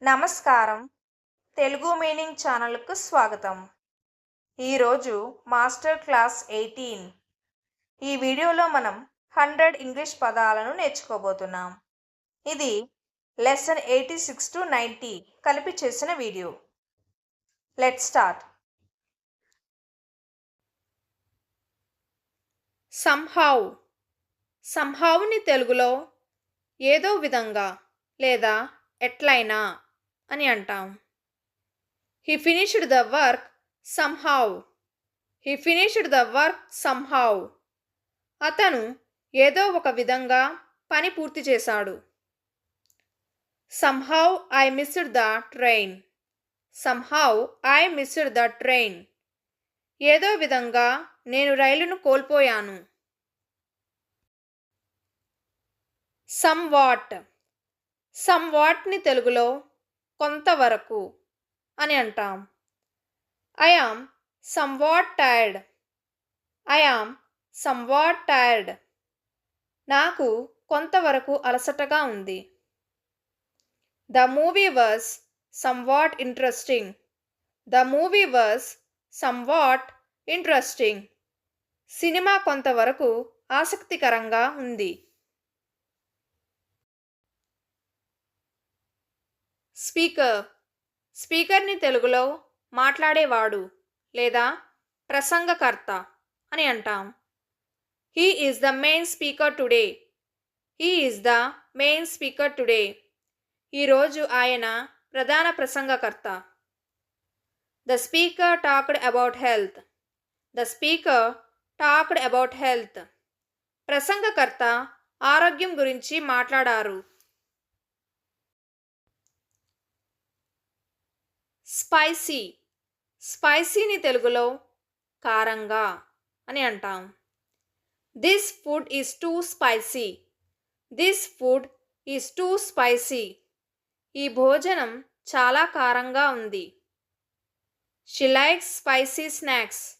నమస్కారం. తెలుగు మీనింగ్ ఛానల్‌కు స్వాగతం. ఈరోజు మాస్టర్ క్లాస్ 18. ఈ వీడియోలో మనం 100 ఇంగ్లీష్ పదాలను నేర్చుకోబోతున్నాం. ఇది లెసన్ 86-90 కలిపి చేసిన వీడియో. Let's start. సంహౌ. సంహౌని తెలుగులో ఏదో విధంగా లేదా ఎట్లయినా అని అంటాం. He finished the work somehow. He finished the work somehow. అతను ఏదో ఒక విధంగా పని పూర్తి చేశాడు. Somehow I missed the train. Somehow I missed the train. ఏదో విధంగా నేను రైలును కోల్పోయాను. సమ్వాట్. సమ్వాట్ని తెలుగులో కొంతవరకు అని అంటాం. I yam somewhat tired. I am somewhat tired. నాకు కొంతవరకు అలసటగా ఉంది. The movie was somewhat interesting. The movie was somewhat interesting. Cinema కొంతవరకు ఆసక్తికరంగా ఉంది. స్పీకర్. స్పీకర్ని తెలుగులో మాట్లాడేవాడు లేదా ప్రసంగకర్త అని అంటాం. He is the main speaker today. He is the main speaker today. ఈరోజు ఆయన ప్రధాన ప్రసంగకర్త. The speaker talked about health. The speaker talked about health. ప్రసంగకర్త ఆరోగ్యం గురించి మాట్లాడారు. స్పైసీ. స్పైసీని తెలుగులో కారంగా అని అంటాం. This food is too spicy. This food is too spicy. ఈ భోజనం చాలా కారంగా ఉంది. She likes spicy snacks.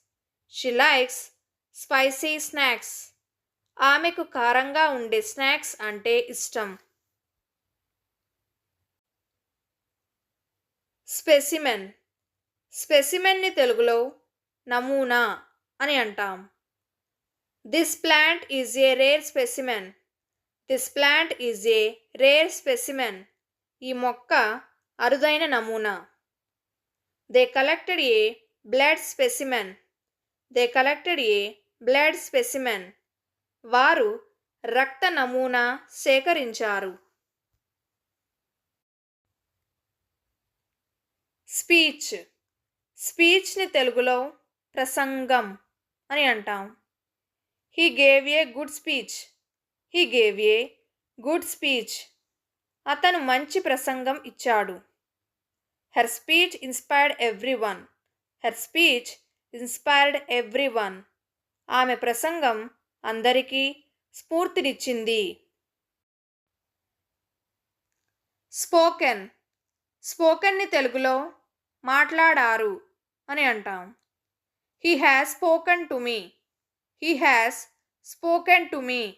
She likes spicy snacks. ఆమెకు కారంగా ఉండే స్నాక్స్ అంటే ఇష్టం. స్పెసిమెన్. స్పెసిమెన్ని తెలుగులో నమూనా అని అంటాం. This plant is a rare specimen. This plant is a rare specimen. ఈ మొక్క అరుదైన నమూనా. They collected A blood specimen. They collected A blood specimen. వారు రక్త నమూనా సేకరించారు. స్పీచ్. స్పీచ్ని తెలుగులో ప్రసంగం అని అంటాం. He gave a good speech. He gave a good speech. అతను మంచి ప్రసంగం ఇచ్చాడు. Her speech inspired everyone. Her speech inspired everyone. ఆమె ప్రసంగం అందరికీ స్ఫూర్తినిచ్చింది. స్పోకెన్. స్పోకెన్ని తెలుగులో మాట్లాడారు అని అంటాం. He has spoken to me. He has spoken to me.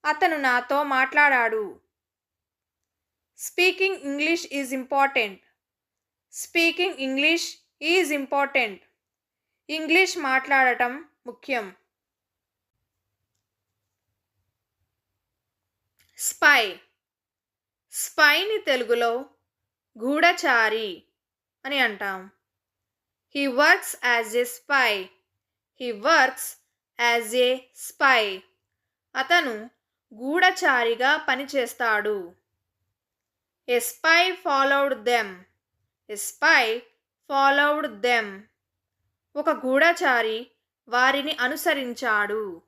అతను నాతో మాట్లాడాడు. Speaking English is important. Speaking English is important. English మాట్లాడటం ముఖ్యం. స్పై. స్పైని తెలుగులో గూఢచారి అని అంటాం. He works as a spy. He works as a spy. అతను గూఢచారిగా పనిచేస్తాడు. A spy followed them. A spy followed them. ఒక గూఢచారి వారిని అనుసరించాడు.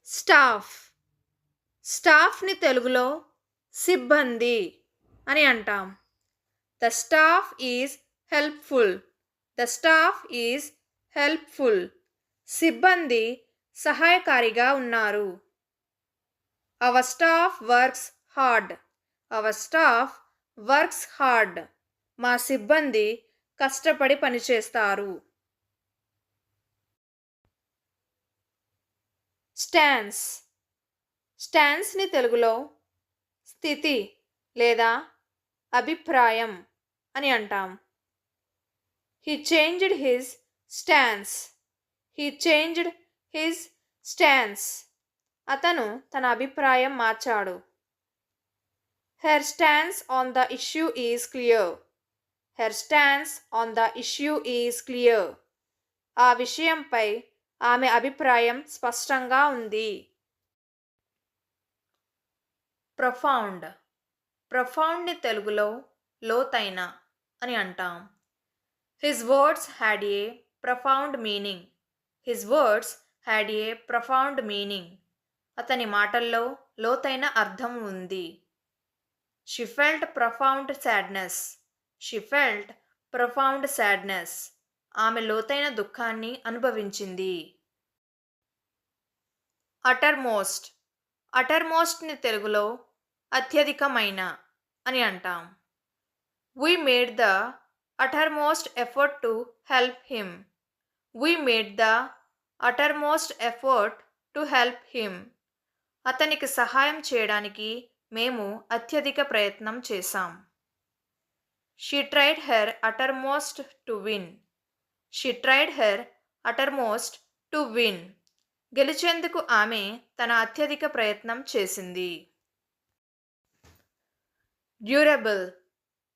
స్టాఫ్. స్టాఫ్ని తెలుగులో సిబ్బంది అని అంటాం. The staff is helpful. The staff is helpful. సిబ్బంది సహాయకారిగా ఉన్నారు. Our staff works hard. Our staff works hard. మా సిబ్బంది కష్టపడి పనిచేస్తారు. స్టాన్స్. స్టాన్స్ని తెలుగులో స్థితి లేదా అభిప్రాయం అని అంటాం. He changed his stance. He changed his stance. అతను తన అభిప్రాయం మార్చాడు. Her stance on the issue is clear. Her stance on the issue is clear. ఆ విషయంపై ఆమె అభిప్రాయం స్పష్టంగా ఉంది. ప్రొఫౌండ్. ప్రొఫౌండ్ని తెలుగులో లోతైన అని అంటాం. His words had a profound meaning. His words had a profound meaning. అతని మాటల్లో లోతైన అర్థం ఉంది. She felt profound sadness. She felt profound sadness. ఆమె లోతైన దుఃఖాన్ని అనుభవించింది. అటర్మోస్ట్. అటర్మోస్ట్ని తెలుగులో అత్యధికమైన అని అంటాం. We made the utmost effort to help him. We made the utmost effort to help him. అతనికి సహాయం చేయడానికి మేము అత్యధిక ప్రయత్నం చేశాం. She tried her utmost to win. She tried her utmost to win. గెలిచేందుకు ఆమె తన అత్యధిక ప్రయత్నం చేసింది. డ్యూరబుల్.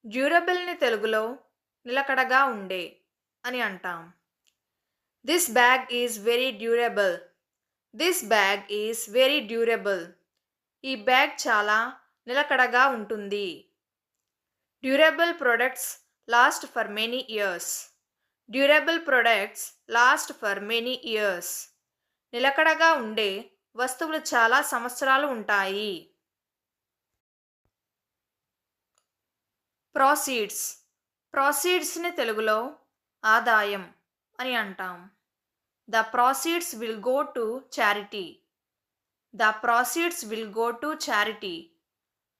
డ్యూరబుల్ని తెలుగులో నిలకడగా ఉండే అని అంటాం. This bag is very durable. This bag is very durable. ఈ బ్యాగ్ చాలా నిలకడగా ఉంటుంది. Durable products last for many years. Durable products last for many years. నిలకడగా ఉండే వస్తువులు చాలా సంవత్సరాలు ఉంటాయి. ప్రాసీడ్స్. ప్రాసీడ్స్ని తెలుగులో ఆదాయం అని అంటాం. The ప్రాసీడ్స్ will go to charity. The ప్రాసీడ్స్ will go to charity.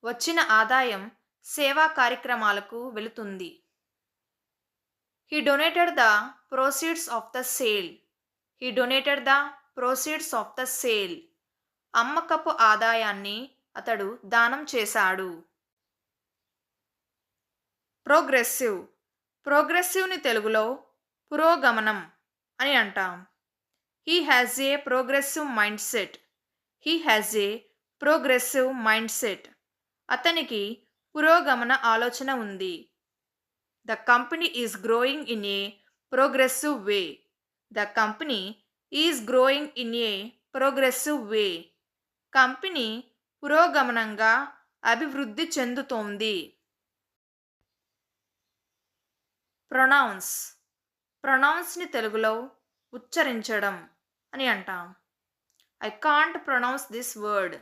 వచ్చిన ఆదాయం సేవా కార్యక్రమాలకు వెళుతుంది. He donated the proceeds of the sale. He donated the proceeds of the sale. అమ్మకపు ఆదాయాన్ని అతడు దానం చేశాడు. ప్రోగ్రెసివ్. ప్రోగ్రెసివ్ని తెలుగులో పురోగమనం అని అంటాం. He has a progressive mind set. He has a progressive mind set. అతనికి పురోగమన ఆలోచన ఉంది. The company is growing in a progressive way. The company is growing in a progressive way. Company పురోగమనంగా అభివృద్ధి చెందుతోంది. ప్రొనౌన్స్. ప్రొనౌన్స్ని తెలుగులో ఉచ్చరించడం అని అంటాం. I can't pronounce this word.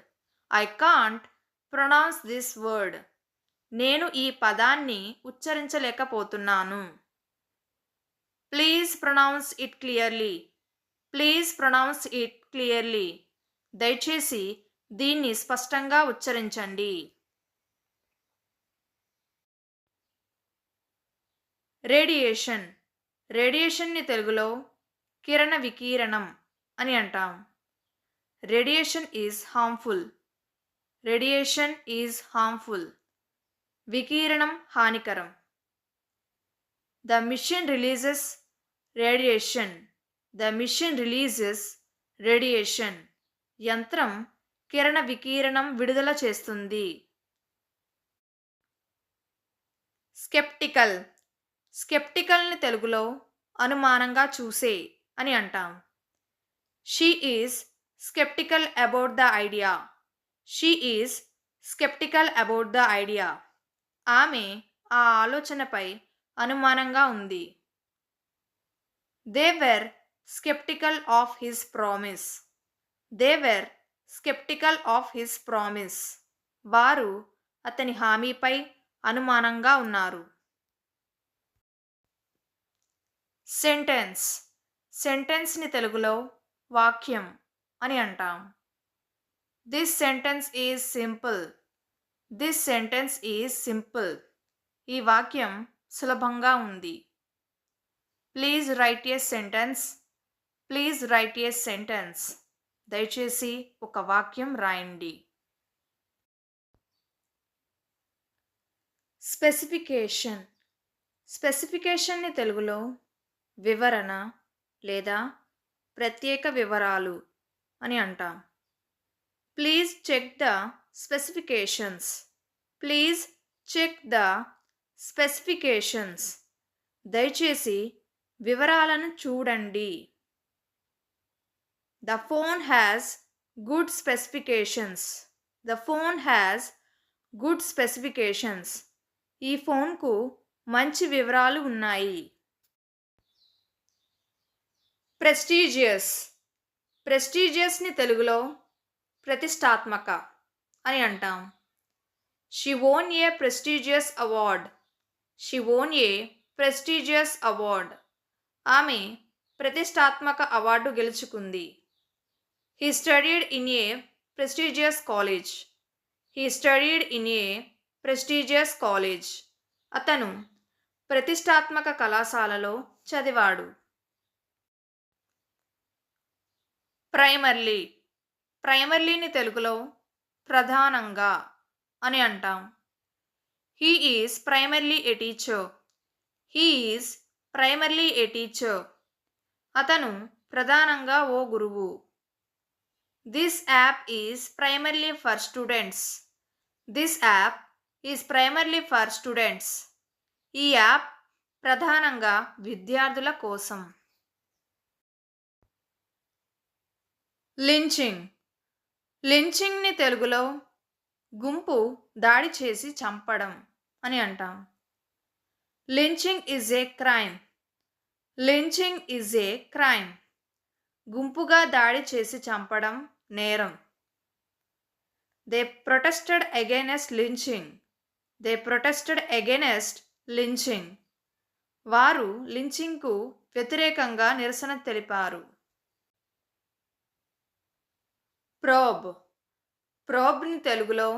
I can't pronounce this word. నేను ఈ పదాన్ని ఉచ్చరించలేకపోతున్నాను. Please pronounce it clearly. Please pronounce it clearly. దయచేసి దీన్ని స్పష్టంగా ఉచ్చరించండి. రేడియేషన్. రేడియేషన్ని తెలుగులో కిరణ వికిరణం అని అంటాం. Radiation is harmful. Radiation is harmful. వికిరణం హానికరం. The machine releases radiation. The machine releases radiation. యంత్రం కిరణ వికిరణం విడుదల చేస్తుంది. స్కెప్టికల్. స్కెప్టికల్ని తెలుగులో అనుమానంగా చూసే అని అంటాం. She is sceptical about the idea. She is sceptical about the idea. ఆమె ఆ ఆలోచనపై అనుమానంగా ఉంది. They were sceptical of his promise. They were sceptical of his promise. వారు అతని హామీపై అనుమానంగా ఉన్నారు. సెంటెన్స్. సెంటెన్స్ని తెలుగులో వాక్యం అని అంటాం. This sentence is simple. This sentence is simple. ఈ వాక్యం సులభంగా ఉంది. Please right A sentence. Please right A sentence. దయచేసి ఒక వాక్యం రాయండి. స్పెసిఫికేషన్. స్పెసిఫికేషన్ని తెలుగులో వివరణ లేదా ప్రత్యేక వివరాలు అని అంటాం. Please check the specifications. Please check the specifications. దయచేసి వివరాలను చూడండి. The phone has good specifications. The phone has good specifications. ఈ ఫోన్కు మంచి వివరాలు ఉన్నాయి. ప్రెస్టీజియస్. ప్రెస్టీజియస్ని తెలుగులో ప్రతిష్టాత్మక అని అంటాం. She వోన్ A prestigious award. She వోన్ A prestigious award. ఆమె ప్రతిష్టాత్మక అవార్డు గెలుచుకుంది. He studied in a prestigious college. He studied in a prestigious college. అతను ప్రతిష్టాత్మక కళాశాలలో చదివాడు. ప్రైమర్లీ. ప్రైమర్లీని తెలుగులో ప్రధానంగా అని అంటాం. He is primarily A teacher. He is primarily A teacher. అతను ప్రధానంగా ఓ గురువు. This app is primarily for students. This app is primarily for students. ఈ యాప్ ప్రధానంగా విద్యార్థుల కోసం. లించింగ్. లించింగ్ని తెలుగులో గుంపు దాడి చేసి చంపడం అని అంటాం. Lynching is a crime. Lynching is a crime. గుంపుగా దాడి చేసి చంపడం నేరం. They protested against lynching. They protested against lynching. వారు లించింగ్కు వ్యతిరేకంగా నిరసన తెలిపారు. ప్రోబ్. ప్రోబ్ని తెలుగులో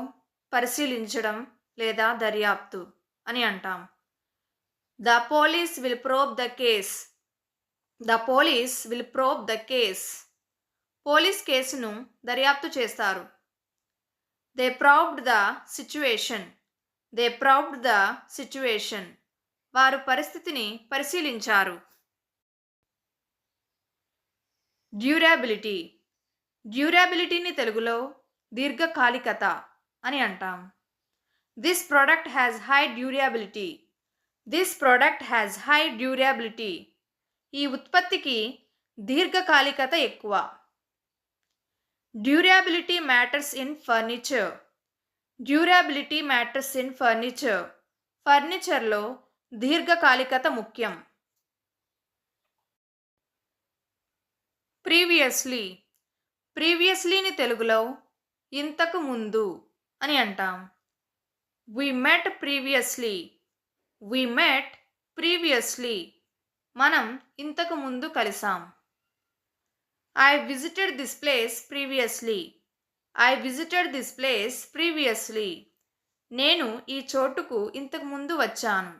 పరిశీలించడం లేదా దర్యాప్తు అని అంటాం. The police will probe the case. The police will probe the case. Police కేసును దర్యాప్తు చేస్తారు. They probed the situation. They probed the situation. వారు పరిస్థితిని పరిశీలించారు. డ్యూరబిలిటీ. డ్యూరబిలిటీని తెలుగులో దీర్ఘకాలికత అని అంటాం. This product has high durability. This product has high durability. ఈ ఉత్పత్తికి దీర్ఘకాలికత ఎక్కువ. Durability matters in furniture. Durability matters in furniture. ఫర్నిచర్లో దీర్ఘకాలికత ముఖ్యం. ప్రీవియస్లీ. ప్రీవియస్లీని తెలుగులో ఇంతకు ముందు అని అంటాం. వి మెట్ ప్రీవియస్లీ. వి మెట్ ప్రీవియస్లీ. మనం ఇంతకు ముందు కలిసాం. I visited this place previously. I visited this place previously. నేను ఈ చోటుకు ఇంతకు ముందు వచ్చాను.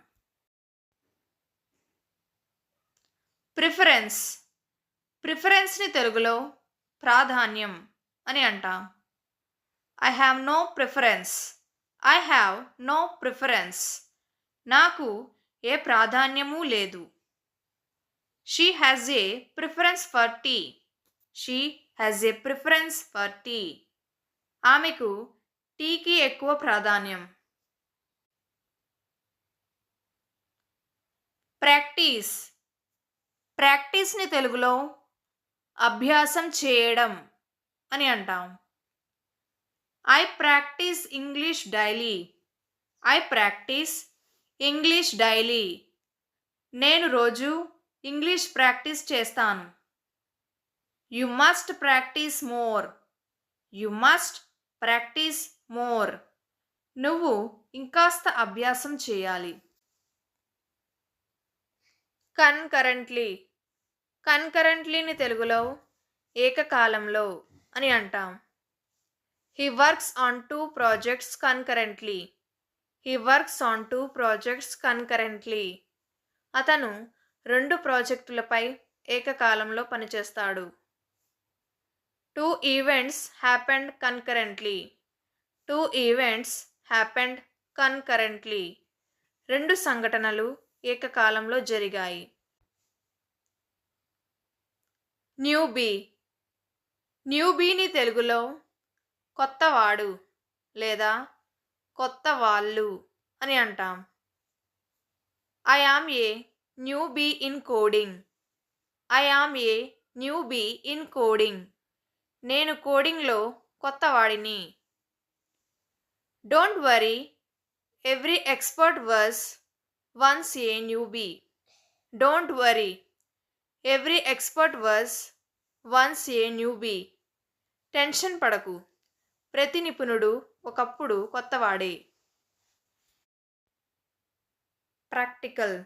ప్రిఫరెన్స్. ప్రిఫరెన్స్ని తెలుగులో ప్రాధాన్యం అని అంటాం. I have no preference. I have no preference. నాకు ఏ ప్రాధాన్యము లేదు. She has a preference for tea. She has a preference for tea. ఆమెకు టీకి ఎక్కువ ప్రాధాన్యం. ప్రాక్టీస్. ప్రాక్టీస్ని తెలుగులో అభ్యాసం చేయడం అని అంటాం. I practice English daily. I practice English daily. నేను రోజు ఇంగ్లీష్ ప్రాక్టీస్ చేస్తాను. You must practice more. You must practice more. నువ్వు ఇంకాస్త అభ్యాసం చేయాలి. కన్కరెంట్లీ. కన్కరెంట్లీని తెలుగులో ఏకకాలంలో అని అంటాం. He works on 2 projects concurrently. He works on 2 projects concurrently. అతను 2 ప్రాజెక్టులపై ఏకకాలంలో పనిచేస్తాడు. 2 events happened concurrently. 2 events happened concurrently. రెండు సంఘటనలు ఏకకాలంలో జరిగాయి. న్యూబీ. న్యూబీని తెలుగులో కొత్తవాడు లేదా కొత్త వాళ్ళు అని అంటాం. I am a newbie in coding. I am a newbie in coding. నేను కోడింగ్లో కొత్తవాడిని. Don't worry, every expert was once a newbie. Don't worry, every expert was once a newbie. Tension పడకు, ప్రతి నిపుణుడు ఒకప్పుడు కొత్తవాడే. ప్రాక్టికల్.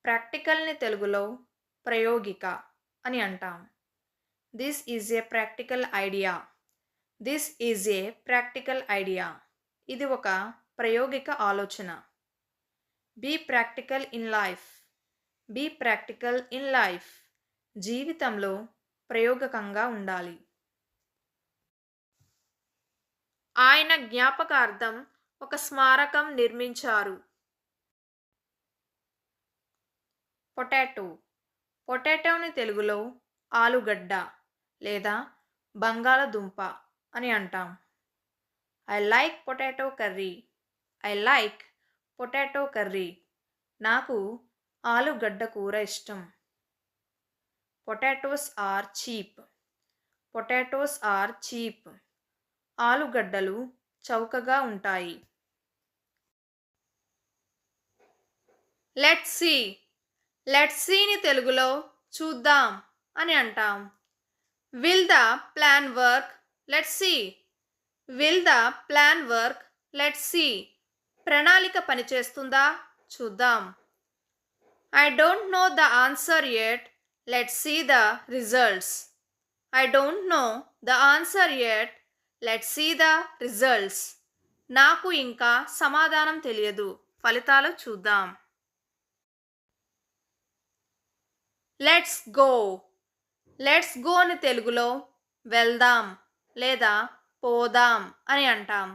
ప్రాక్టికల్ని తెలుగులో ప్రయోగిక అని అంటాం. This is a practical idea. This is a practical idea. ఇది ఒక ప్రయోగిక ఆలోచన. Be practical in life. Be practical in life. జీవితంలో ప్రయోగకంగా ఉండాలి. ఆయన జ్ఞాపకార్థం ఒక స్మారకం నిర్మించారు. పొటాటో. పొటాటోని తెలుగులో ఆలుగడ్డ లేదా బంగాళదుంప అని అంటాం. I like potato curry. I like potato curry. నాకు ఆలుగడ్డ కూర ఇష్టం. Potatoes are cheap. Potatoes are cheap. ఆలుగడ్డలు చౌకగా ఉంటాయి. Let's see. లెట్స్ సీని తెలుగులో చూద్దాం అని అంటాం. Will the plan work? Let's see. Will the plan work? Let's see. ప్రణాళిక పనిచేస్తుందా? చూద్దాం. I don't know the answer yet. Let's see the results. I don't know the answer yet. Let's see the results. నాకు ఇంకా సమాధానం తెలియదు, ఫలితాలు చూద్దాం. Let's go. Let's గోని తెలుగులో వెళ్దాం లేదా పోదాం అని అంటాం.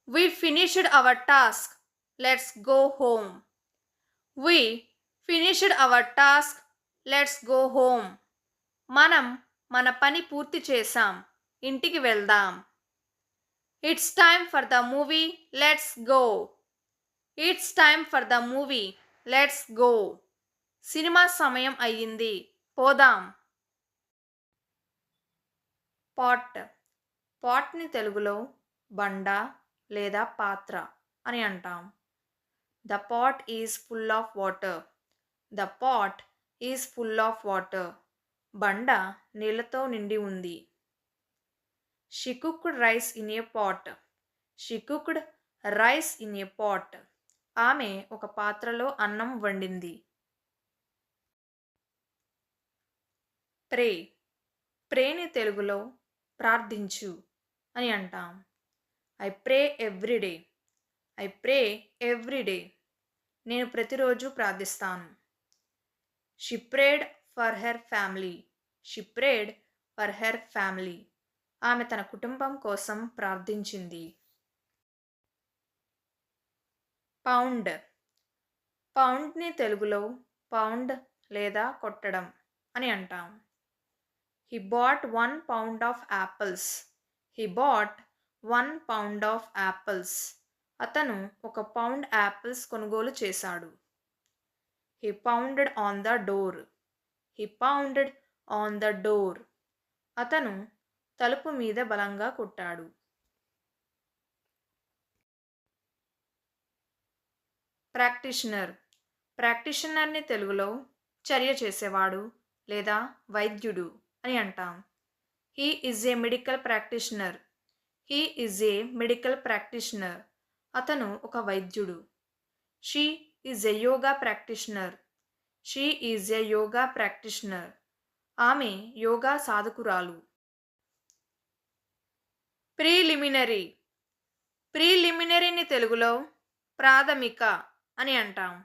We finished our task. Let's go home. We finished our task. Let's go home. మనం మన పని పూర్తి చేశాం, ఇంటికి వెళ్దాం. It's time for the movie. Let's go. It's time for the movie. Let's go. సినిమా సమయం అయ్యింది, పోదాం. పాట్. పాట్ని తెలుగులో బండ లేదా పాత్ర అని అంటాం. The pot is full of water. The pot is full of water. బండ నీళ్ళతో నిండి ఉంది. She cooked rice in a pot. She cooked rice in a pot. ఆమె ఒక పాత్రలో అన్నం వండింది. ప్రే. ప్రేని తెలుగులో ప్రార్థించు అని అంటాం. I pray everyday. I pray everyday. నేను ప్రతిరోజు ప్రార్థిస్తాను. She prayed for her family. She prayed for her family. ఆమె తన కుటుంబం కోసం ప్రార్థించింది. పౌండ్. పౌండ్ని తెలుగులో పౌండ్ లేదా కొట్టడం అని అంటాం. He bat 1 pound of apples. He bought 1 pound of apples. అతను 1 పౌండ్ యాపిల్స్ కొనుగోలు చేశాడు. He pounded on the door. He pounded on the door. అతను తలుపు మీద బలంగా కొట్టాడు. ప్రాక్టీషనర్. ప్రాక్టీషనర్ని తెలుగులో చర్య చేసేవాడు లేదా వైద్యుడు అని అంటాం. He is a medical practitioner. He is a medical practitioner. అతను ఒక వైద్యుడు. She is a yoga practitioner. She is a yoga practitioner. ఆమె యోగా సాధకురాలు. ప్రీలిమినరీ. ప్రీలిమినరీని తెలుగులో ప్రాథమిక అని అంటాం.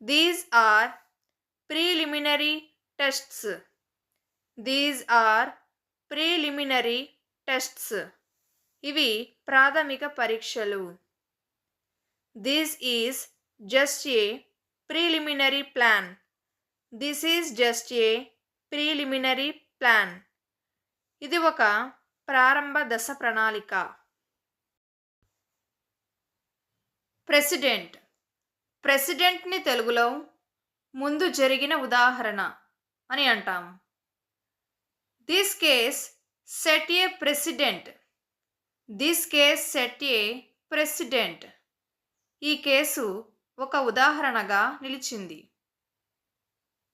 These are preliminary tests. These are preliminary tests. ఇవి ప్రాథమిక పరీక్షలు. This is just a preliminary plan. This is just a preliminary plan. ఇది ఒక ప్రారంభ దశ ప్రణాళిక. ప్రెసిడెంట్. ప్రెసిడెంట్ని తెలుగులో ముందు జరిగిన ఉదాహరణ అని అంటాం. This case set a precedent. This case set a precedent. ఈ కేసు ఒక ఉదాహరణగా నిలిచింది.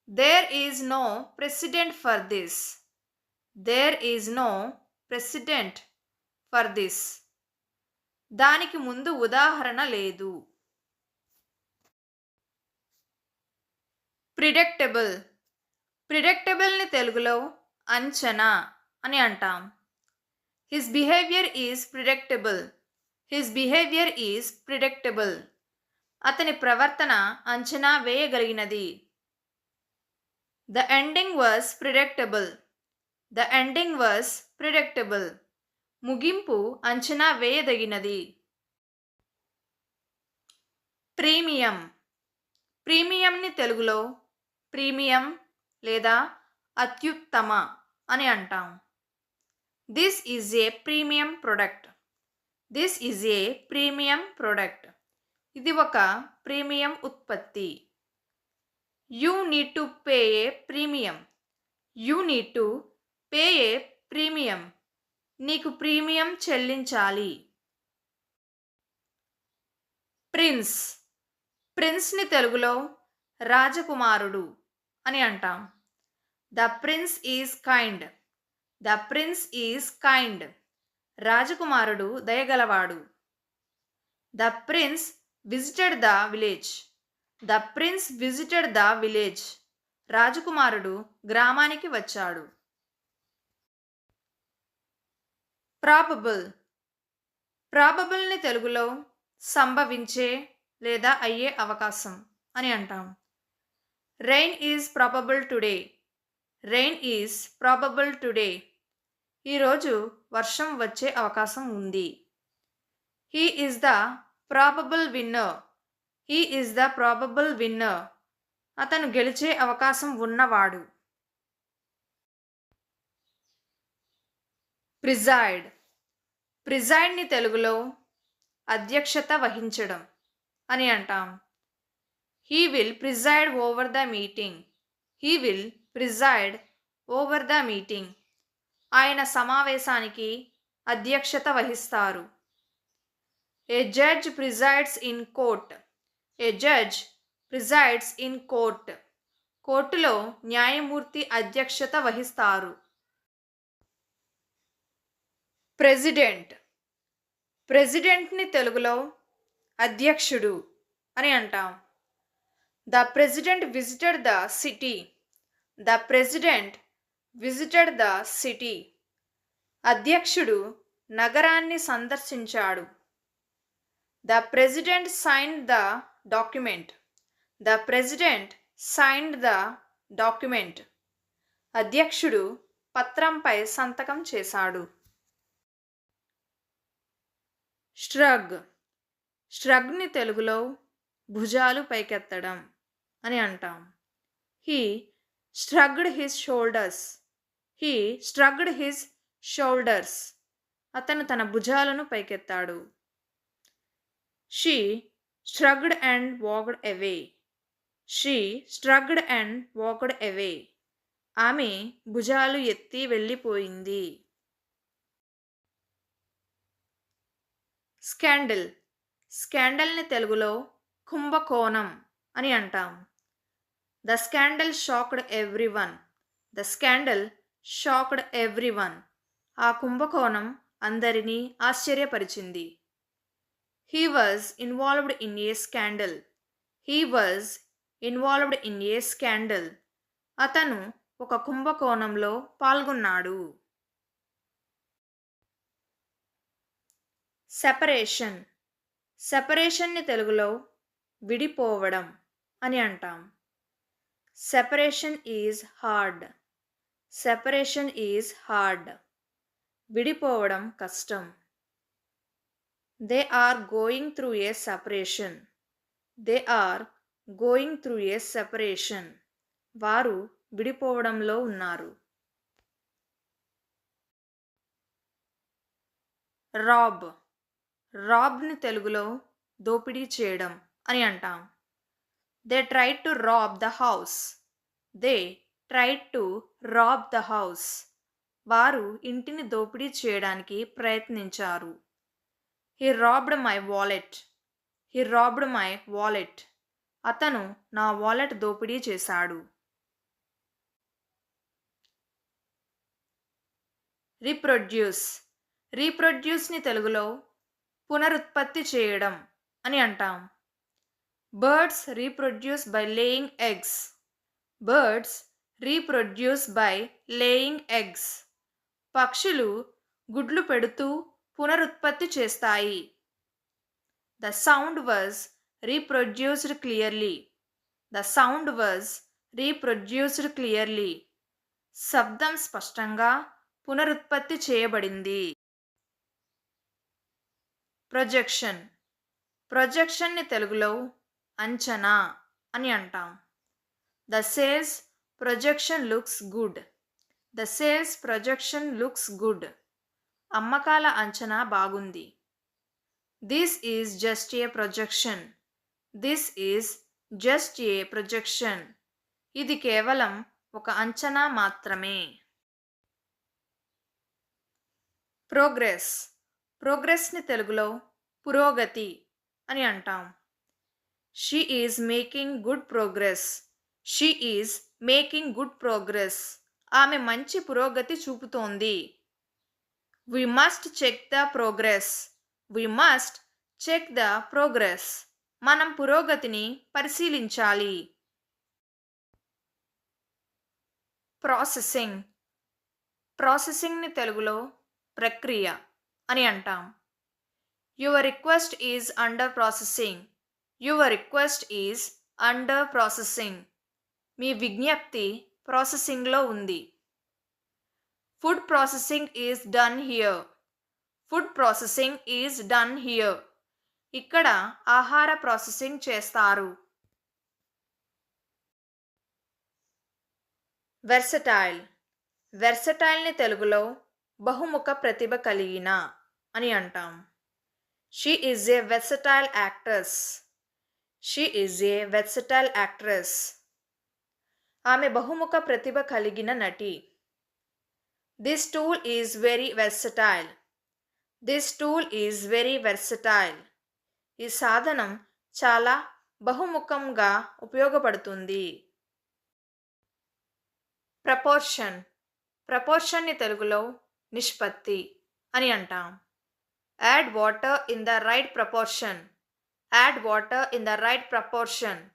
There is no precedent for this. There is no precedent for this. దానికి ముందు ఉదాహరణ లేదు. ప్రిడిక్టబుల్. ప్రిడిక్టబుల్ని తెలుగులో అంచనా అని అంటాం. His behaviour is predictable. His behaviour is predictable. అతని ప్రవర్తన అంచనా వేయగలిగినది. The ending was predictable. The ending was predictable. ముగింపు అంచనా వేయదగినది. ప్రీమియం. ప్రీమియంని తెలుగులో ప్రీమియం లేదా అత్యుత్తమ అని అంటాం. This is a premium product. This is a premium product. ఇది ఒక ప్రీమియం ఉత్పత్తి. You need to pay a premium. You need to pay a premium. నీకు ప్రీమియం చెల్లించాలి. ప్రిన్స్. ప్రిన్స్ని తెలుగులో రాజకుమారుడు అని అంటాం. The prince is kind. The prince is kind. రాజకుమారుడు దయగలవాడు. The prince visited the village. The prince visited the village. రాజకుమారుడు గ్రామానికి వచ్చాడు. ప్రాబబుల్. ప్రాబబుల్ని తెలుగులో సంభవించే లేదా అయ్యే అవకాశం అని అంటాం. Rain is probable today. Rain is probable today. ఈరోజు వర్షం వచ్చే అవకాశం ఉంది. He is the probable winner. He is the probable winner. అతను గెలిచే అవకాశం ఉన్నవాడు. ప్రిజైడ్. ప్రిజైడ్ని తెలుగులో అధ్యక్షత వహించడం అని అంటాం. He will preside over the meeting. He will preside over the meeting. ఆయన సమావేశానికి అధ్యక్షత వహిస్తారు. A judge presides in court. A judge presides in court. కోర్టులో న్యాయమూర్తి అధ్యక్షత వహిస్తారు. ప్రెసిడెంట్. ప్రెసిడెంట్ని తెలుగులో అధ్యక్షుడు అని అంటాం. The president visited the city. The president visited the city. అధ్యక్షుడు నగరాన్ని సందర్శించాడు. The president signed the document. The president signed the document. అధ్యక్షుడు పత్రంపై సంతకం చేశాడు. ష్రగ్. ష్రగ్ని తెలుగులో భుజాలు పైకెత్తడం అని అంటాం. He shrugged his shoulders. He shrugged his shoulders. అతను తన భుజాలను పైకెత్తాడు. She shrugged and walked away. She shrugged and walked away. ఆమె భుజాలు ఎత్తి వెళ్ళిపోయింది. స్కాండల్. స్కాండల్ని తెలుగులో కుంభకోణం అని అంటాం. The scandal shocked everyone. The scandal shocked everyone. ఆ కుంభకోణం అందరినీ ఆశ్చర్యపరిచింది. He was involved in a scandal. He was involved in a scandal. అతను ఒక కుంభకోణంలో పాల్గొన్నాడు. సెపరేషన్. సెపరేషన్ని తెలుగులో విడిపోవడం అని అంటాం. Separation is hard. Separation is hard. విడిపోవడం కష్టం. They are going through a separation. They are going through a separation. వారు విడిపోవడంలో ఉన్నారు. రాబ్. రాబ్ని తెలుగులో దోపిడీ చేయడం అని అంటాం. They tried to rob the house. They tried to rob the house. వారు ఇంటిని దోపిడీ చేయడానికి ప్రయత్నించారు. He robbed my wallet. He robbed my wallet. అతను నా వాలెట్ దోపిడీ చేశాడు. రీప్రొడ్యూస్. రీప్రొడ్యూస్ని తెలుగులో పునరుత్పత్తి చేయడం అని అంటాం. Birds reproduce by laying eggs. Birds reproduce by laying eggs. పక్షులు గుడ్లు పెడుతూ పునరుత్పత్తి చేస్తాయి. The sound was reproduced clearly. The sound was reproduced clearly. శబ్దం స్పష్టంగా పునరుత్పత్తి చేయబడింది. ప్రొజెక్షన్. ప్రొజెక్షన్ని తెలుగులో అంచనా అని అంటాం. The sales projection looks good. The sales projection looks good. అమ్మకాల అంచనా బాగుంది. This is just A projection. This is just A projection. ఇది కేవలం ఒక అంచనా మాత్రమే. ప్రోగ్రెస్. ప్రోగ్రెస్ని తెలుగులో పురోగతి అని అంటాం. She is making good progress. She is making good progress. ఆమె మంచి పురోగతి చూపుతోంది. We must check the progress. We must check the progress. మనం పురోగతిని పరిశీలించాలి. ప్రాసెసింగ్. ప్రాసెసింగ్ని తెలుగులో ప్రక్రియ అని అంటాం. Your request is under processing. Your request is under processing. మీ విజ్ఞప్తి ప్రాసెసింగ్లో ఉంది. Food processing is done here. Food processing is done here. ఇక్కడ ఆహార ప్రాసెసింగ్ చేస్తారు. వెర్సటైల్. వెర్సటైల్ని తెలుగులో బహుముఖ ప్రతిభ కలిగిన అని అంటాం. She is A versatile actress. She is A versatile actress. ఆమె బహుముఖ ప్రతిభ కలిగిన నటి. This tool is very versatile. This tool is very versatile. ఈ సాధనం చాలా బహుముఖంగా ఉపయోగపడుతుంది. ప్రపోర్షన్. ప్రపోర్షన్ని తెలుగులో నిష్పత్తి అని అంటాం. Add water in the right proportion. Add water in the right proportion.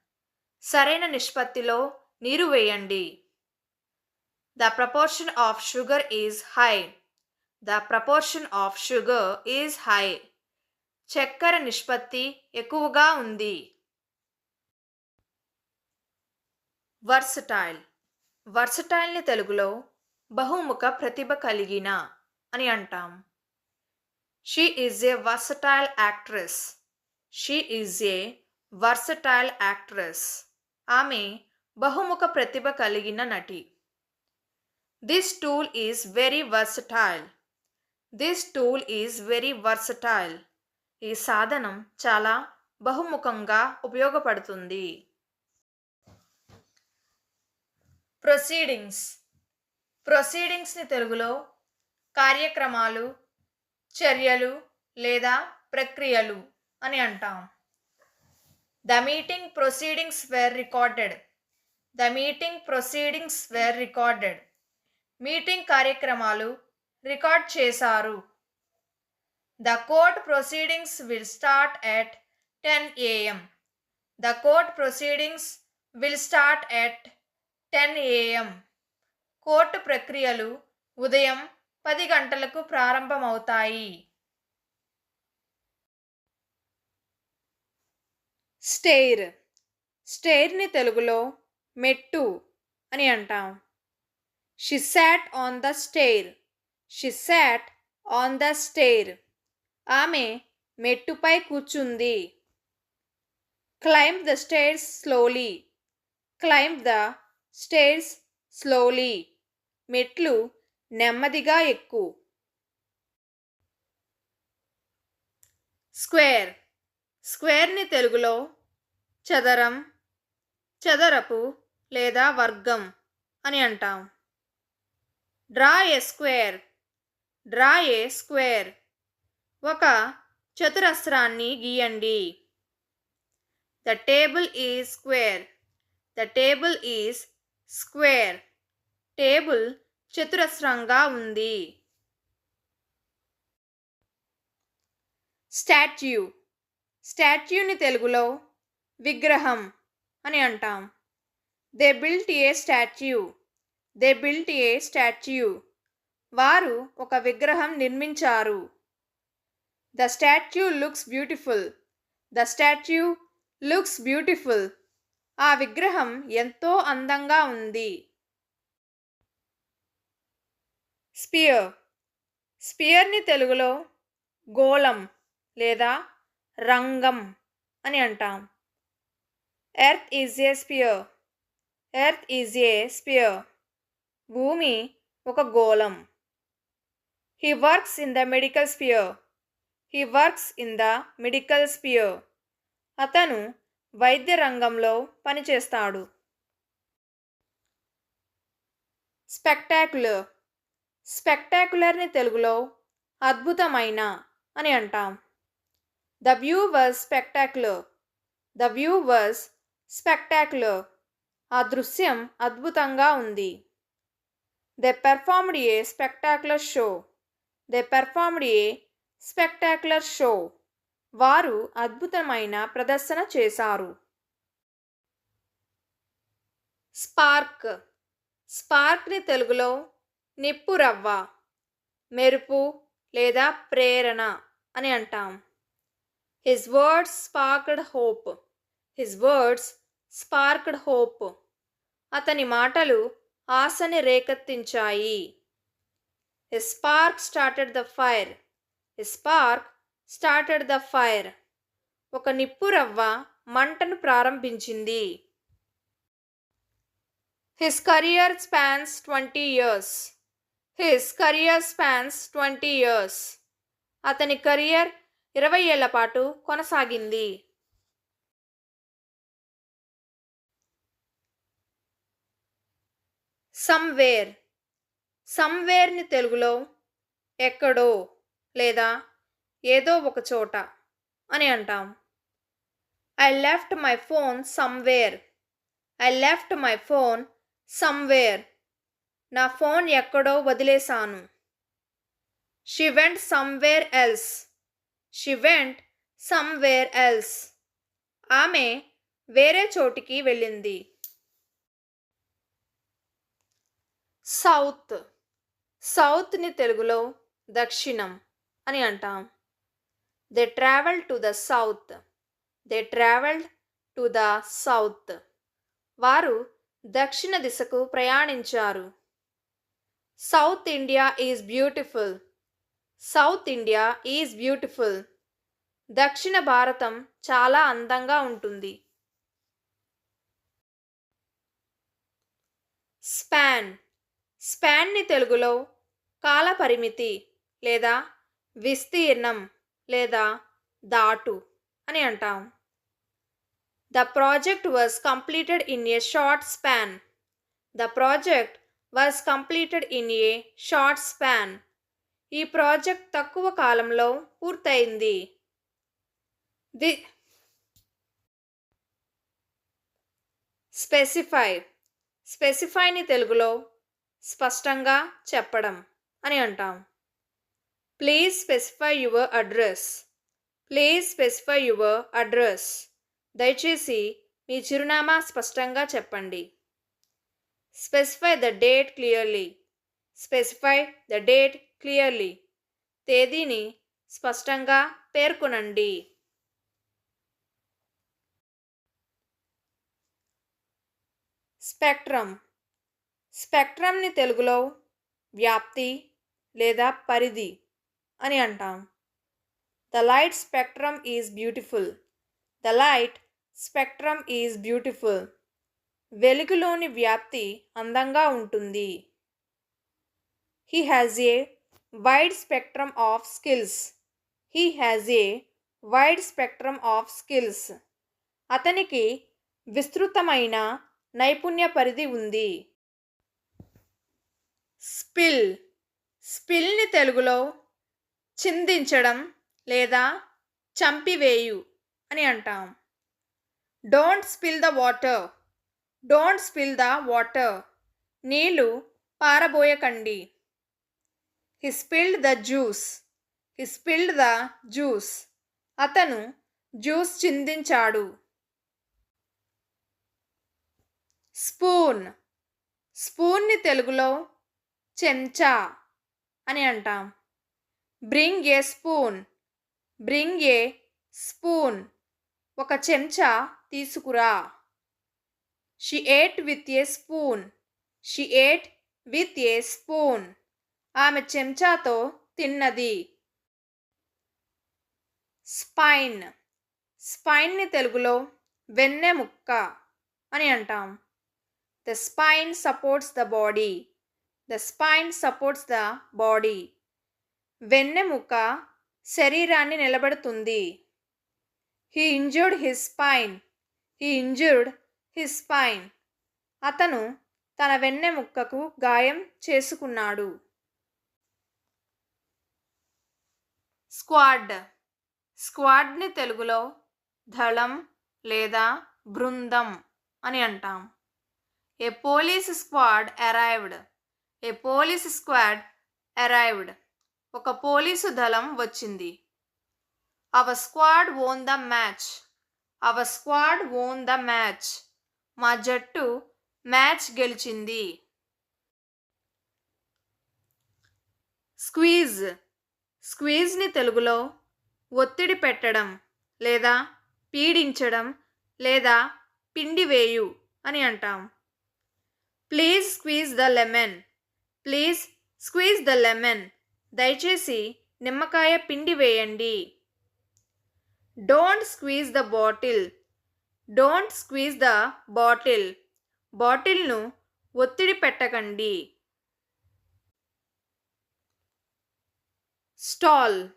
సరైన నిష్పత్తిలో నీరు వేయండి. The proportion of sugar is high. The proportion of sugar is high. చక్కెర నిష్పత్తి ఎక్కువగా ఉంది. వర్సటైల్. వర్సటైల్ని తెలుగులో బహుముఖ ప్రతిభ కలిగిన అని అంటాం. She is A versatile actress. She is A versatile actress. ఆమె బహుముఖ ప్రతిభ కలిగిన నటి. This tool is very versatile. This tool is very versatile. ఈ సాధనం చాలా బహుముఖంగా ఉపయోగపడుతుంది. ప్రొసీడింగ్స్. ప్రొసీడింగ్స్ని తెలుగులో కార్యక్రమాలు, చర్యలు లేదా ప్రక్రియలు అని అంటాం. The meeting proceedings were recorded. The meeting proceedings were recorded. Meeting కార్యక్రమాలు రికార్డ్ చేశారు. The court proceedings will start at 10 AM. The court proceedings will start at 10 AM. Court ప్రక్రియలు ఉదయం 10 గంటలకు ప్రారంభమవుతాయి. స్టెయిర్. స్టెయిర్ని తెలుగులో మెట్టు అని అంటాం. She sat on the stair. She sat on the stair. ఆమె మెట్టుపై కూర్చుంది. Climb the stairs slowly. Climb the stairs slowly. మెట్లు నెమ్మదిగా ఎక్కు. స్క్వేర్. స్క్వేర్ని తెలుగులో చదరం, చదరపు లేదా వర్గం అని అంటాం. డ్రా ఏ స్క్వేర్. డ్రా ఏ స్క్వేర్. ఒక చతురస్రాన్ని గీయండి. The table is square. The table is square. Table చతురస్రంగా ఉంది. స్టాట్యూ. స్టాట్యూని తెలుగులో విగ్రహం అని అంటాం. They built a statue. They built a statue. వారు ఒక విగ్రహం నిర్మించారు. The statue looks beautiful. The statue looks beautiful. ఆ విగ్రహం ఎంతో అందంగా ఉంది. స్పియర్. స్పియర్ని తెలుగులో గోళం లేదా రంగం అని అంటాం. Earth is a sphere. Earth is a sphere. భూమి ఒక గోళం. He works in the medical sphere. He works in the medical sphere. అతను వైద్య రంగంలో పనిచేస్తాడు. స్పెక్టాక్యులర్. స్పెక్టాక్యులర్ని తెలుగులో అద్భుతమైన అని అంటాం. The view was spectacular. The view was spectacular. ఆ దృశ్యం అద్భుతంగా ఉంది. They performed A spectacular show. They performed A spectacular show. వారు అద్భుతమైన ప్రదర్శన చేశారు. స్పార్క్. స్పార్క్ని తెలుగులో నిప్పురవ్వ, మెరుపు లేదా ప్రేరణ అని అంటాం. His words sparked hope. His words sparked hope. అతని మాటలు ఆశని రేకెత్తించాయి. His spark started the fire. His spark started the fire. ఒక నిప్పురవ్వ మంటను ప్రారంభించింది. His career spans 20 years. His career spans 20 years. అతని కెరియర్ 20 ఏళ్ల పాటు కొనసాగింది. సమ్వేర్. సమ్వేర్ని తెలుగులో ఎక్కడో లేదా ఏదో ఒక చోట అని అంటాం. I left my phone somewhere. I left my phone somewhere. నా ఫోన్ ఎక్కడో వదిలేశాను. She went somewhere else. She went somewhere else. ఆమె వేరే చోటికి వెళ్ళింది. సౌత్. సౌత్ని తెలుగులో దక్షిణం అని అంటాం. They travelled to the south. They travelled to the south. వారు దక్షిణ దిశకు ప్రయాణించారు. South India is beautiful. South India is beautiful. దక్షిణ భారతం చాలా అందంగా ఉంటుంది. స్పాన్. స్పాన్ని తెలుగులో కాలపరిమితి లేదా విస్తీర్ణం లేదా దాటు అని అంటాం. The project was completed in a short span. The project was completed in a short span. ఈ ప్రాజెక్ట్ తక్కువ కాలంలో పూర్తయింది. The specify. స్పెసిఫైని తెలుగులో స్పష్టంగా చెప్పడం అని అంటాం. Please specify your address. Please specify your address. దయచేసి మీ చిరునామా స్పష్టంగా చెప్పండి. Specify the date clearly. Specify the date clearly. తేదీని స్పష్టంగా పేర్కొనండి. స్పెక్ట్రమ్. స్పెక్ట్రమ్ని తెలుగులో వ్యాప్తి లేదా పరిధి అని అంటాం. The light spectrum is beautiful. The light spectrum is beautiful. వెలుగులోని వ్యాప్తి అందంగా ఉంటుంది. He has a wide spectrum of skills. He has a wide spectrum of skills. అతనికి విస్తృతమైన నైపుణ్య పరిధి ఉంది. స్పిల్. స్పిల్ని తెలుగులో చిందించడం లేదా చంపివేయు అని అంటాం. Don't spill the water. Don't spill the water. నీళ్ళు పారబోయకండి. He spilled the juice. He spilled the juice. అతను జ్యూస్ చిందించాడు. స్పూన్. స్పూన్ని తెలుగులో చెంచా అని అంటాం. Bring a spoon. Bring a spoon. ఒక చెంచా తీసుకురా. She ate with a spoon. She ate with a spoon. ఆమె చెంచాతో తిన్నది. స్పైన్. స్పైన్ని తెలుగులో వెన్నెముక్క అని అంటాం. The spine supports the body. The spine supports the body. వెన్నెముక శరీరాన్ని నిలబెడుతుంది. He injured his spine. He injured his spine. అతను తన వెన్నెముక్కకు గాయం చేసుకున్నాడు. స్క్వాడ్. స్క్వాడ్ని తెలుగులో దళం లేదా బృందం అని అంటాం. A police squad arrived. A police squad arrived. ఒక పోలీసు దళం వచ్చింది. Our squad won the match. Our squad won the match. మా జట్టు మ్యాచ్ గెలిచింది. స్క్వీజ్. స్క్వీజ్ని తెలుగులో ఒత్తిడి పెట్టడం లేదా పీడించడం లేదా పిండివేయు అని అంటాం. Please squeeze the lemon. Please squeeze the lemon. దయచేసి నిమ్మకాయ పిండి వేయండి. Don't squeeze the bottle. Don't squeeze the bottle. బాటిల్ను ఒత్తిడి పెట్టకండి. స్టాల్.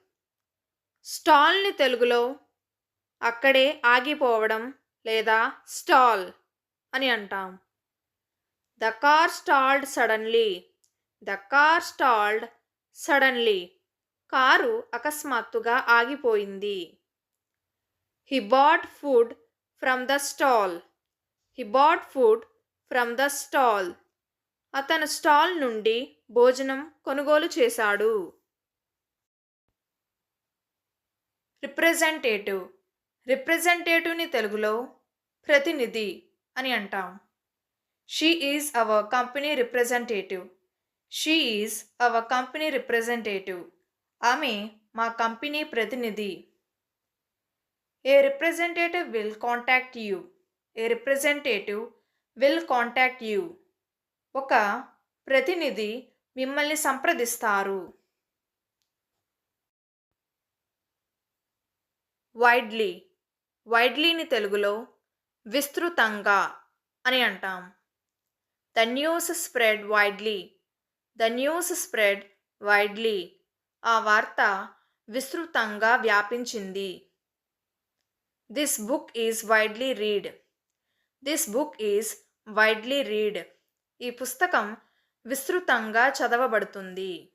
స్టాల్ని తెలుగులో అక్కడే ఆగిపోవడం లేదా స్టాల్ అని అంటాం. The car stalled suddenly. The car stalled suddenly. Car అకస్మాత్తుగా ఆగిపోయింది. He bought food from the stall. He bought food from the stall. అతను స్టాల్ నుండి భోజనం కొనుగోలు చేశాడు. రిప్రజెంటేటివ్. రిప్రజెంటేటివ్ని తెలుగులో ప్రతినిధి అని అంటాం. She is our company representative. She is our company representative. ఆమె మా కంపెనీ ప్రతినిధి. A representative will contact you. A representative will contact you. ఒక ప్రతినిధి మిమ్మల్ని సంప్రదిస్తారు. వైడ్లీ. వైడ్లీని తెలుగులో విస్తృతంగా అని అంటాం. The news spread widely. The news spread widely. ఆ వార్త విస్తృతంగా వ్యాపించింది. This book is widely read. This book is widely read. ఈ పుస్తకం విస్తృతంగా చదవబడుతుంది.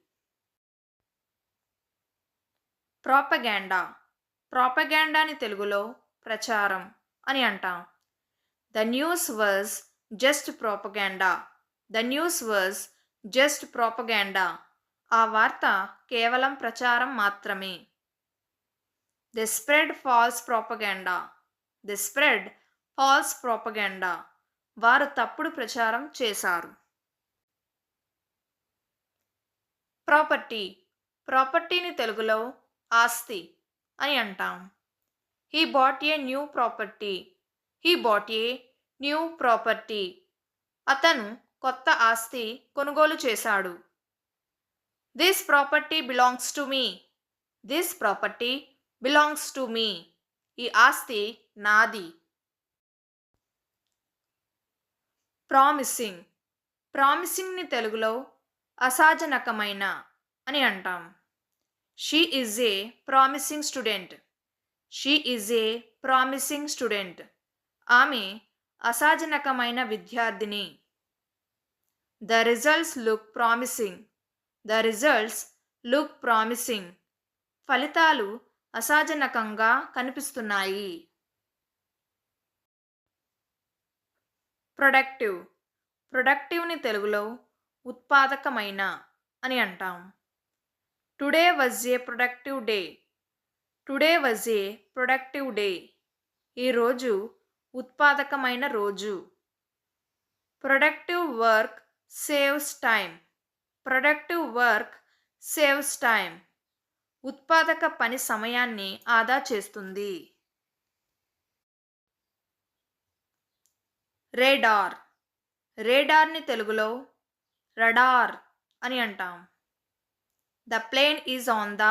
ప్రాపగాండా. ప్రాపగాండాని తెలుగులో ప్రచారం అని అంటాం. The news was just propaganda. The news was just propaganda. ఆ వార్త కేవలం ప్రచారం మాత్రమే. They spread false propaganda. They spread false propaganda. వారు తప్పుడు ప్రచారం చేశారు. ప్రాపర్టీ. ప్రాపర్టీని తెలుగులో ఆస్తి అని అంటాం. He bought a new property. He bought a new property. అతను కొత్త ఆస్తి కొనుగోలు చేశాడు. This property belongs to me. This property belongs to me. ఈ ఆస్తి నాది. ప్రామిసింగ్. ప్రామిసింగ్ని తెలుగులో అసాజనకమైన అని అంటాం. She is a promising student. She is a promising student. ఆమె అసాజనకమైన విద్యార్థిని. The results look promising. The results look promising. ఫలితాలు అసాజనకంగా కనిపిస్తున్నాయి. ప్రొడక్టివ్. ప్రొడక్టివ్ని తెలుగులో ఉత్పాదకమైన అని అంటాం. Today was a productive day. Today was a productive day. ఈరోజు ఉత్పాదకమైన రోజు. Productive work saves time. Productive work saves time. ఉత్పాదక పని సమయాన్ని ఆదా చేస్తుంది. రేడార్. రేడార్ని తెలుగులో రడార్ అని అంటాం. The plane is on the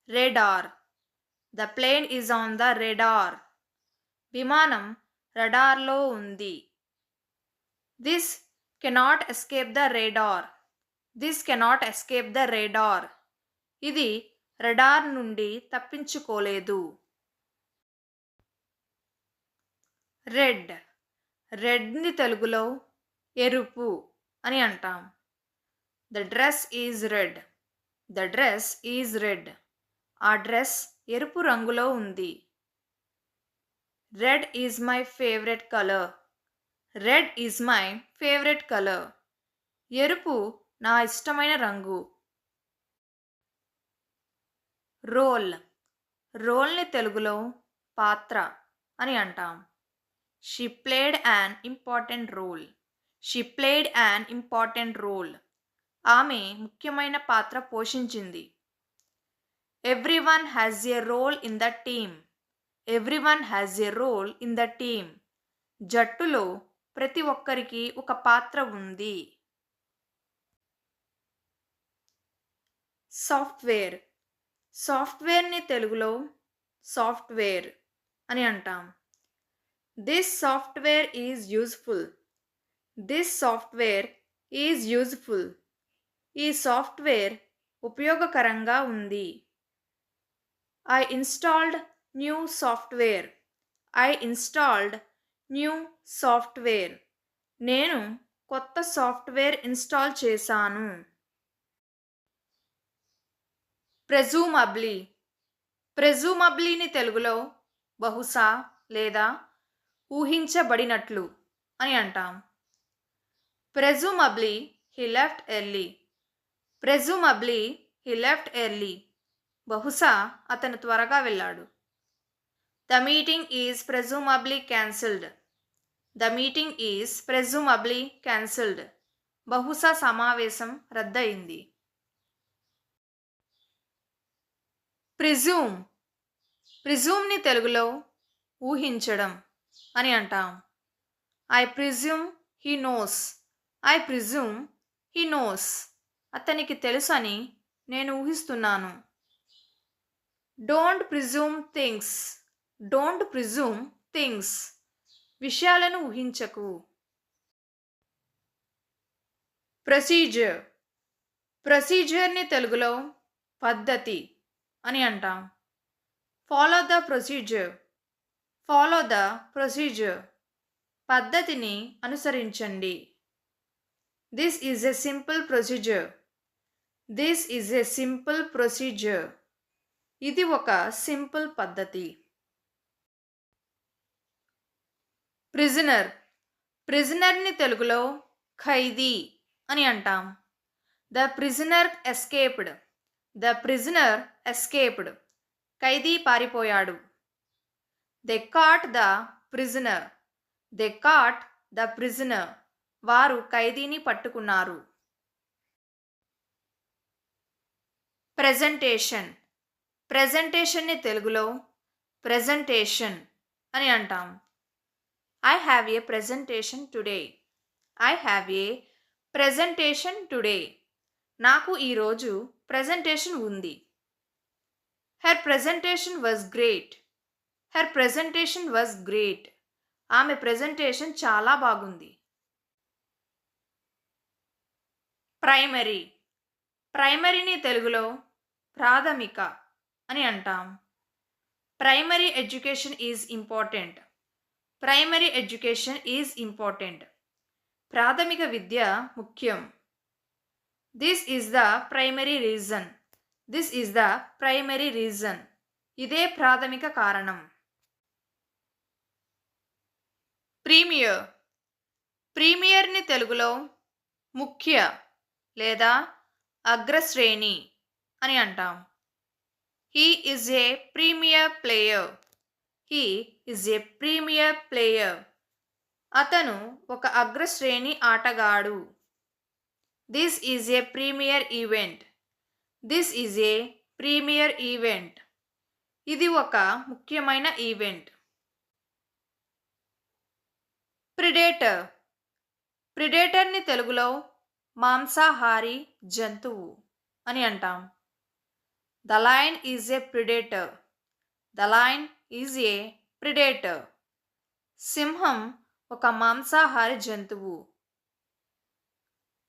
radar. The plane is on the radar. విమానం రడార్లో ఉంది. This cannot escape the radar. This cannot escape the radar. ఇది రడార్ నుండి తప్పించుకోలేదు. రెడ్. రెడ్ని తెలుగులో ఎరుపు అని అంటాం. The dress is red. The dress is red. ఆ డ్రెస్ ఎరుపు రంగులో ఉంది. Red is my favourite colour. Red is my favourite colour. ఎరుపు నా ఇష్టమైన రంగు. రోల్. రోల్ని తెలుగులో పాత్ర అని అంటాం. She played an important role. She played an important role. ఆమె ముఖ్యమైన పాత్ర పోషించింది. Everyone has a role in the team. Everyone has a role in the team. జట్టులో ప్రతి ఒక్కరికి ఒక పాత్ర ఉంది. సాఫ్ట్వేర్. సాఫ్ట్వేర్ని తెలుగులో సాఫ్ట్వేర్ అని అంటాం. This software is useful. This software is useful. ఈ సాఫ్ట్వేర్ ఉపయోగకరంగా ఉంది. I installed new software. I installed new software. నేను కొత్త సాఫ్ట్వేర్ ఇన్స్టాల్ చేశాను. ప్రెజూమబ్లీ. ప్రెజూమబ్లీని తెలుగులో బహుశా లేదా ఊహించబడినట్లు అని అంటాం. Presumably he left early. Presumably he left early. బహుశా అతను త్వరగా వెళ్ళాడు. The meeting is presumably cancelled. The meeting is presumably cancelled. బహుశా సమావేశం రద్దయింది. ప్రిజూమ్. ప్రిజూమ్ని తెలుగులో ఊహించడం అని అంటాం. I presume he knows. I presume he knows. అతనికి తెలుసు అని నేను ఊహిస్తున్నాను. Don't presume things. Don't presume things. విషయాలను ఊహించకు. ప్రొసీజర్. ప్రొసీజర్ని తెలుగులో పద్ధతి అని అంటాం. Follow the procedure. Follow the procedure. పద్ధతిని అనుసరించండి. This is a simple procedure. This is a simple procedure. ఇది ఒక సింపుల్ పద్ధతి. ప్రిజనర్. ప్రిజనర్ని తెలుగులో ఖైదీ అని అంటాం. The prisoner escaped. The prisoner escaped. ఖైదీ పారిపోయాడు. They caught the prisoner. They caught the prisoner. వారు ఖైదీని పట్టుకున్నారు. ప్రెజెంటేషన్. ప్రెజెంటేషన్ని తెలుగులో ప్రెజెంటేషన్ అని అంటాం. I have a presentation today. I have a presentation today. నాకు ఈరోజు ప్రెజెంటేషన్ ఉంది. Her presentation was great. Her presentation was great. ఆమె ప్రెజెంటేషన్ చాలా బాగుంది. ప్రైమరీ. ప్రైమరీని తెలుగులో ప్రాథమిక అని అంటాం. Primary education is important. Primary education is important. ప్రాథమిక విద్య ముఖ్యం. This is the primary reason. This is the primary reason. ఇదే ప్రాథమిక కారణం. ప్రీమియర్. ప్రీమియర్ని తెలుగులో ముఖ్య లేదా అగ్రశ్రేణి అని అంటాం. He is a premier player. He is a premier player. అతను ఒక అగ్రశ్రేణి ఆటగాడు. This is a premier event. This is a premier event. ఇది ఒక ముఖ్యమైన ఈవెంట్. ప్రిడేటర్. ప్రిడేటర్ని తెలుగులో మాంసాహారి జంతువు అని అంటాం. The lion is a predator. The lion is a predator. సింహం ఒక మాంసాహారి జంతువు.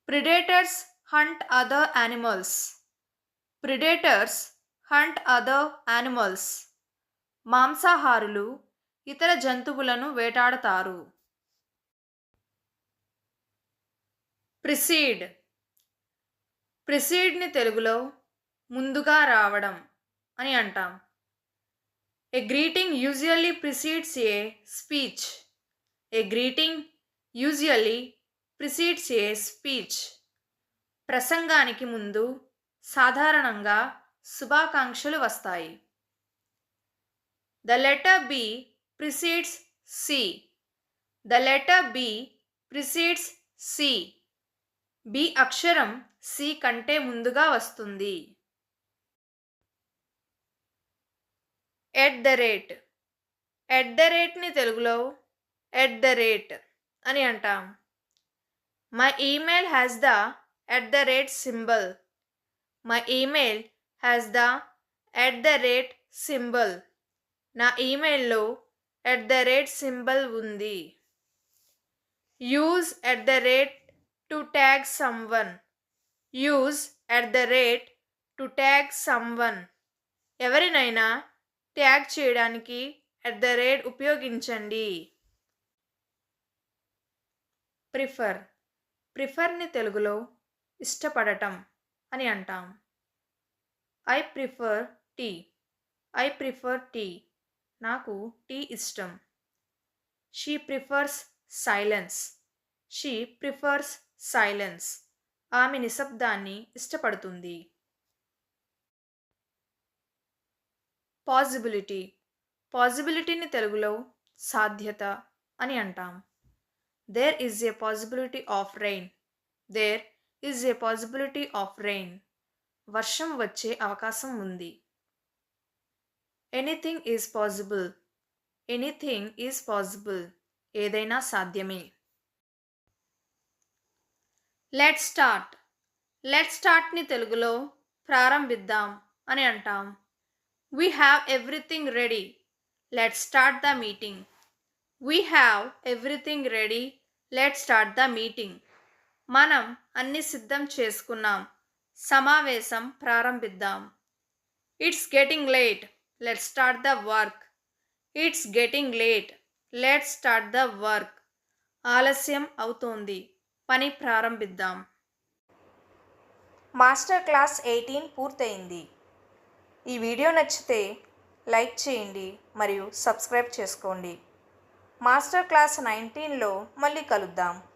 Predators hunt other animals. Predators hunt other animals. మాంసాహారులు ఇతర జంతువులను వేటాడతారు. ప్రిసీడ్. ప్రిసీడ్ని తెలుగులో ముందుగా రావడం అని అంటాం. A greeting usually precedes a speech. A greeting usually precedes a speech. ప్రసంగానికి ముందు సాధారణంగా శుభాకాంక్షలు వస్తాయి. The letter B precedes C. The letter B precedes C. B అక్షరం సి కంటే ముందుగా వస్తుంది. At the rate. At the రేట్ని తెలుగులో ఎట్ ద రేట్ అని అంటాం. My email has the at the rate symbol. My email has the at the rate symbol. నా ఈమెయిల్లో ఎట్ ద రేట్ సింబల్ ఉంది. Use at the rate to tag someone. Use at the rate to tag someone. ఎవరినైనా tag చేయడానికి at the rate ఉపయోగించండి. Prefer. ప్రిఫర్ని తెలుగులో ఇష్టపడటం అని అంటాం. I prefer tea. I prefer tea. నాకు టీ ఇష్టం. She prefers silence. She prefers silence. ఆమె నిశ్శబ్దాన్ని ఇష్టపడుతుంది. పాజిబిలిటీ. పాజిబిలిటీని తెలుగులో సాధ్యత అని అంటాం. There is a possibility of rain. There is a possibility of rain. వర్షం వచ్చే అవకాశం ఉంది. Anything is possible. Anything is possible. ఏదైనా సాధ్యమే. Let's start. లెట్స్ స్టార్ట్ని తెలుగులో ప్రారంభిద్దాం అని అంటాం. We have everything ready. Let's start the meeting. We have everything ready. Let's start the meeting. మనం అన్ని సిద్ధం చేసుకున్నాం. సమావేశం ప్రారంభిద్దాం. It's getting late. Let's start the work. It's getting late. Let's start the work. ఆలస్యం అవుతోంది. పని ప్రారంభిద్దాం. మాస్టర్ క్లాస్ 18 పూర్తయింది. ఈ వీడియో నచ్చితే లైక్ చేయండి మరియు సబ్స్క్రైబ్ చేసుకోండి. మాస్టర్ క్లాస్ 19లో మళ్ళీ కలుద్దాం.